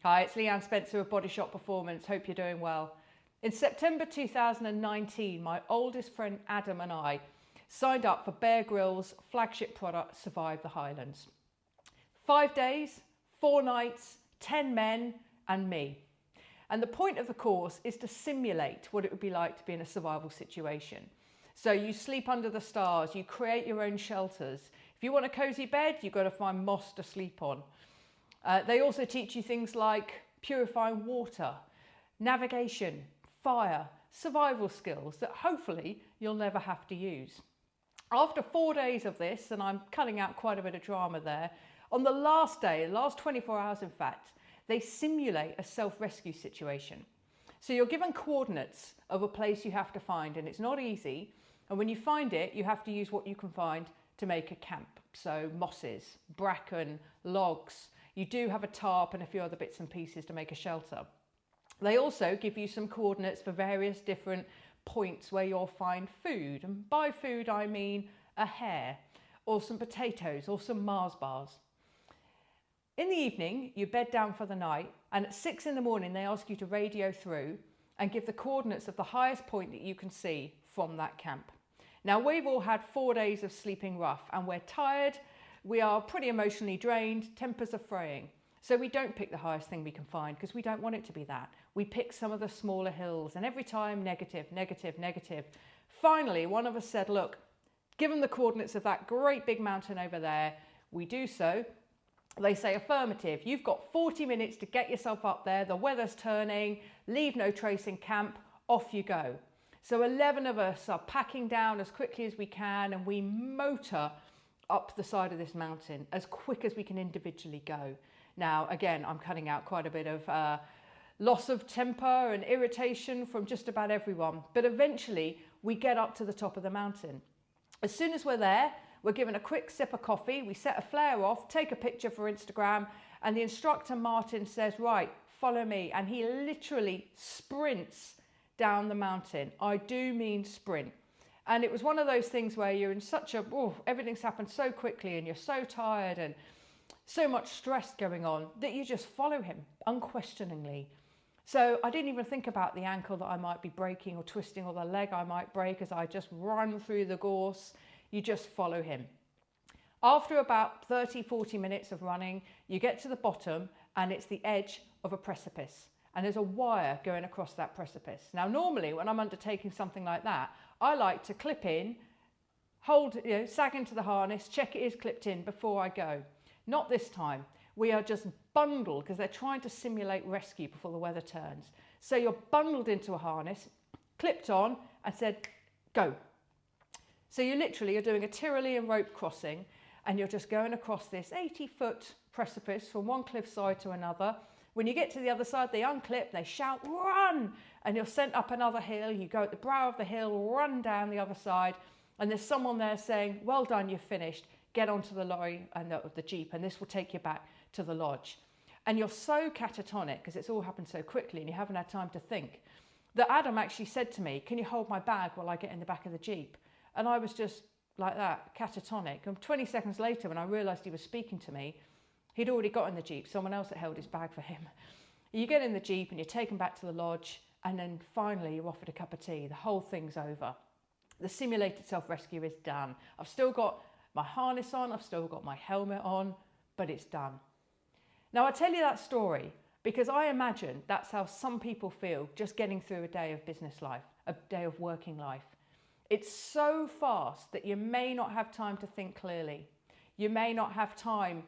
Hi, it's Leanne Spencer of Body Shop Performance. Hope you're doing well. In September 2019, my oldest friend Adam and I signed up for Bear Grylls' flagship product, Survive the Highlands. 5 days, 4 nights, 10 men and me. And the point of the course is to simulate what it would be like to be in a survival situation. So you sleep under the stars, you create your own shelters. If you want a cozy bed, you've got to find moss to sleep on. They also teach you things like purifying water, navigation, fire, survival skills that hopefully you'll never have to use. After 4 days of this, and I'm cutting out quite a bit of drama there, on the last day, the last 24 hours in fact, they simulate a self-rescue situation. So you're given coordinates of a place you have to find, and it's not easy. And when you find it, you have to use what you can find to make a camp. So mosses, bracken, logs. You do have a tarp and a few other bits and pieces to make a shelter. They also give you some coordinates for various different points where you'll find food. And by food, I mean a hare or some potatoes or some Mars bars. In the evening, you bed down for the night, and at 6 in the morning, they ask you to radio through and give the coordinates of the highest point that you can see from that camp. Now, we've all had 4 days of sleeping rough and we're tired. We are pretty emotionally drained, tempers are fraying. So we don't pick the highest thing we can find because we don't want it to be that. We pick some of the smaller hills, and every time negative, negative, negative. Finally, one of us said, look, give them the coordinates of that great big mountain over there. We do so. They say affirmative. You've got 40 minutes to get yourself up there. The weather's turning, leave no trace in camp, off you go. So 11 of us are packing down as quickly as we can, and we motor up the side of this mountain as quick as we can individually go. Now, again, I'm cutting out quite a bit of loss of temper and irritation from just about everyone. But eventually we get up to the top of the mountain. As soon as we're there, we're given a quick sip of coffee. We set a flare off, take a picture for Instagram, and the instructor, Martin, says, right, follow me. And he literally sprints down the mountain. I do mean sprint. And it was one of those things where you're in such a, everything's happened so quickly and you're so tired and so much stress going on that you just follow him unquestioningly. So I didn't even think about the ankle that I might be breaking or twisting, or the leg I might break as I just run through the gorse. You just follow him. After about 30, 40 minutes of running, you get to the bottom and it's the edge of a precipice. And there's a wire going across that precipice. Now, normally when I'm undertaking something like that, I like to clip in, hold, sag into the harness, check it is clipped in before I go. Not this time. We are just bundled because they're trying to simulate rescue before the weather turns. So you're bundled into a harness, clipped on, and said, go. So you literally are doing a Tyrolean rope crossing, and you're just going across this 80-foot precipice from one cliffside to another. When you get to the other side, they unclip, they shout, run! And you're sent up another hill. You go at the brow of the hill, run down the other side, and there's someone there saying, well done, you've finished. Get onto the lorry and the jeep, and this will take you back to the lodge. And you're so catatonic because it's all happened so quickly and you haven't had time to think, that Adam actually said to me, can you hold my bag while I get in the back of the jeep? And I was just like that, catatonic. And 20 seconds later, when I realised he was speaking to me, he'd already got in the jeep. Someone else had held his bag for him. You get in the jeep and you're taken back to the lodge, and then finally you're offered a cup of tea. The whole thing's over. The simulated self-rescue is done. I've still got my harness on, I've still got my helmet on, but it's done. Now, I tell you that story because I imagine that's how some people feel just getting through a day of business life, a day of working life. It's so fast that you may not have time to think clearly. You may not have time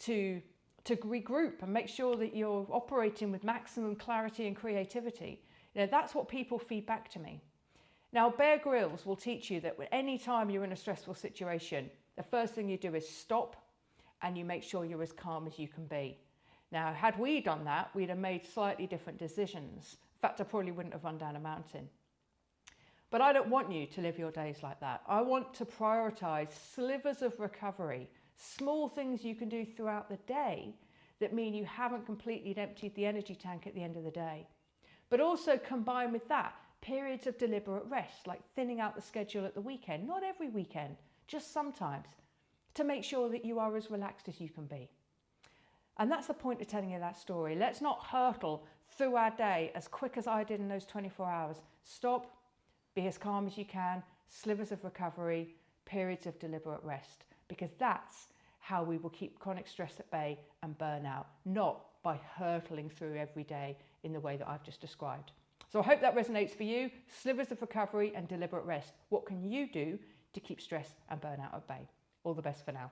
to regroup and make sure that you're operating with maximum clarity and creativity. That's what people feed back to me. Now, Bear Grylls will teach you that any time you're in a stressful situation, the first thing you do is stop and you make sure you're as calm as you can be. Now, had we done that, we'd have made slightly different decisions. In fact, I probably wouldn't have run down a mountain. But I don't want you to live your days like that. I want to prioritize slivers of recovery, small things you can do throughout the day that mean you haven't completely emptied the energy tank at the end of the day. But also combine with that periods of deliberate rest, like thinning out the schedule at the weekend, not every weekend, just sometimes, to make sure that you are as relaxed as you can be. And that's the point of telling you that story. Let's not hurtle through our day as quick as I did in those 24 hours. Stop, be as calm as you can, slivers of recovery, periods of deliberate rest, because that's how we will keep chronic stress at bay and burnout, not by hurtling through every day in the way that I've just described. So I hope that resonates for you. Slivers of recovery and deliberate rest. What can you do to keep stress and burnout at bay? All the best for now.